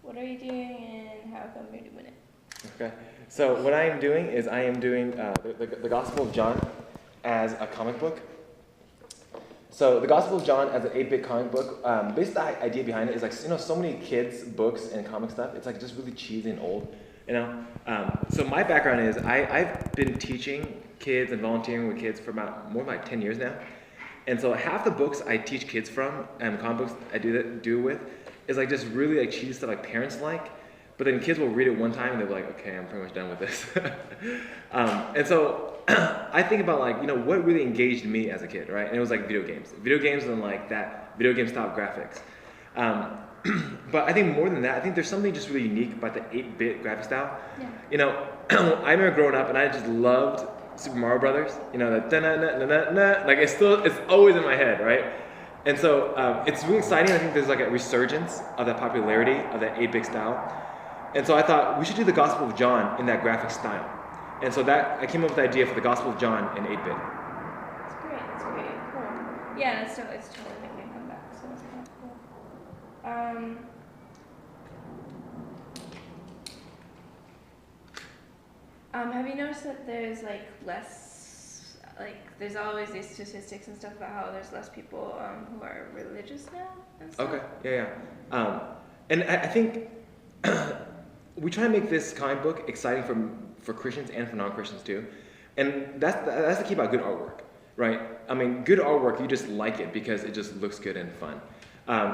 What are you doing and how come you're doing it? Okay. So what I am doing is I am doing the Gospel of John as a comic book. So the Gospel of John as an 8-bit comic book, basically the idea behind it is like, so many kids' books and comic stuff, it's like just really cheesy and old, So my background is I've been teaching kids and volunteering with kids for about more than like 10 years now. And so half the books I teach kids from and comic books I do with is like just really like cheesy stuff like parents like. But then kids will read it one time and they'll be like, okay, I'm pretty much done with this. And so I think about like, what really engaged me as a kid, right? And it was like video games. Video games and like that video game style graphics. But I think more than that, I think there's something just really unique about the 8-bit graphic style. Yeah. I remember growing up and I just loved Super Mario Brothers. The da-na-na-na-na-na, like it's always in my head, right? And so it's really exciting. I think there's like a resurgence of that popularity of that 8-bit style. And so I thought we should do the Gospel of John in that graphic style. And so I came up with the idea for the Gospel of John in 8-bit. That's great. That's great. Cool. Yeah, it's totally making a comeback, so it's kind of cool. Have you noticed that there's like less, there's always these statistics and stuff about how there's less people who are religious now and stuff? Okay, yeah. And I think we try to make this comic book exciting for Christians and for non-Christians too. And that's the key about good artwork, right? I mean, good artwork, you just like it because it just looks good and fun.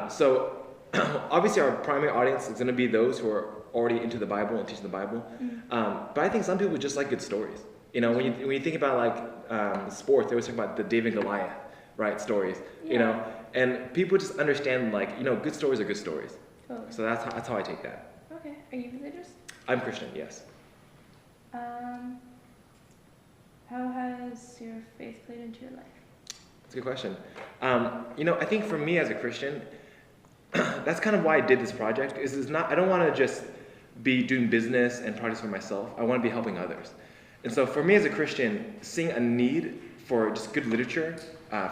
So obviously our primary audience is going to be those who are already into the Bible and teaching the Bible. But I think some people just like good stories. When you think about like sports, they always talk about the David and Goliath, right, stories. Yeah. And people just understand like, good stories are good stories. Totally. So that's how I take that. Okay. Are you religious? I'm Christian, yes. How has your faith played into your life? That's a good question. I think for me as a Christian, that's kind of why I did this project. I don't want to just be doing business and projects for myself. I want to be helping others. And so for me as a Christian, seeing a need for just good literature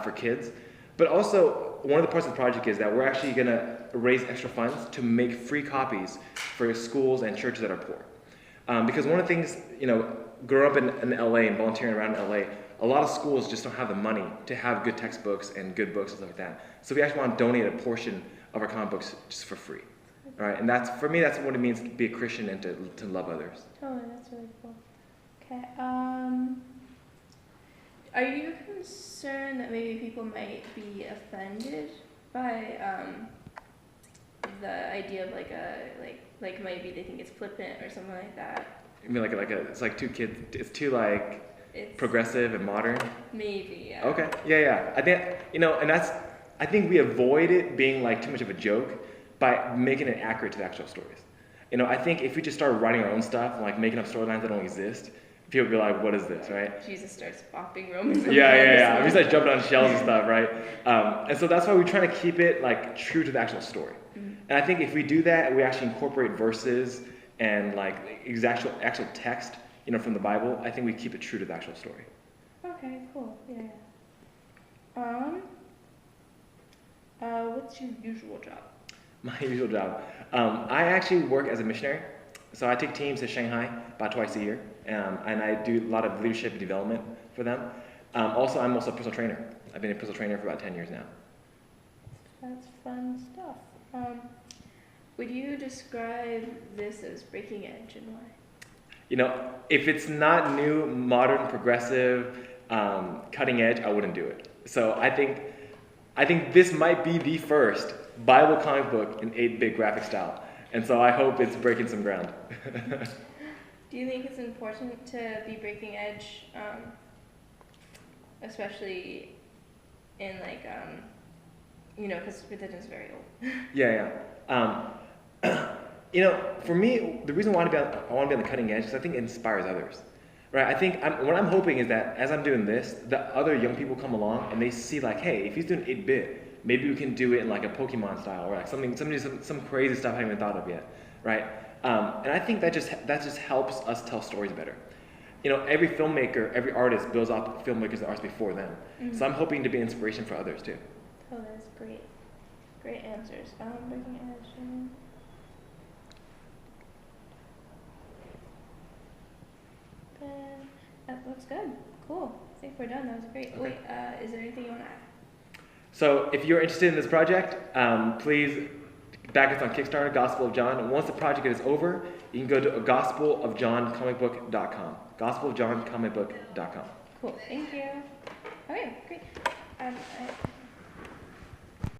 for kids, but also one of the parts of the project is that we're actually going to raise extra funds to make free copies for schools and churches that are poor. Because one of the things, growing up in LA and volunteering around LA, a lot of schools just don't have the money to have good textbooks and good books and stuff like that. So we actually want to donate a portion of our comic books just for free. All right, and for me, that's what it means to be a Christian and to love others. Oh, that's really cool. Okay. Are you concerned that maybe people might be offended by the idea of like maybe they think it's flippant or something like that? You mean it's like too kids? It's too like It's progressive and modern. maybe, yeah. Okay, yeah. I think and I think we avoid it being like too much of a joke by making it accurate to the actual stories. I think if we just start writing our own stuff and like making up storylines that don't exist, people will be like, "What is this?" Right? Jesus starts bopping Romans. Yeah. We start jumping on shells and stuff, right? And so that's why we're trying to keep it like true to the actual story. Mm-hmm. And I think if we do that, we actually incorporate verses and like actual text, from the Bible. I think we keep it true to the actual story. Okay, cool. Yeah. What's your usual job? My usual job. I actually work as a missionary. So I take teams to Shanghai about twice a year, and I do a lot of leadership development for them. I'm also a personal trainer. I've been a personal trainer for about 10 years now. That's fun stuff. Would you describe this as breaking edge and why? If it's not new, modern, progressive, cutting edge, I wouldn't do it. So I think this might be the first Bible comic book in 8-bit graphic style. And so I hope it's breaking some ground. Do you think it's important to be breaking edge, especially in because religion is very old? Yeah. For me, the reason I want to be on the cutting edge is I think it inspires others, right? I think what I'm hoping is that as I'm doing this, the other young people come along and they see like, hey, if he's doing 8-bit, maybe we can do it in like a Pokemon style or like some crazy stuff I haven't even thought of yet, right? And I think that just helps us tell stories better. Every filmmaker, every artist builds out filmmakers and artists before them. Mm-hmm. So I'm hoping to be inspiration for others too. Oh, that's great. Great answers. Breaking edge. That looks good. Cool. I think we're done. That was great. Okay. Wait, is there anything you want to add? So if you're interested in this project, please back us on Kickstarter, Gospel of John. And once the project is over, you can go to gospelofjohncomicbook.com. gospelofjohncomicbook.com. Cool. Thank you. Okay, great. I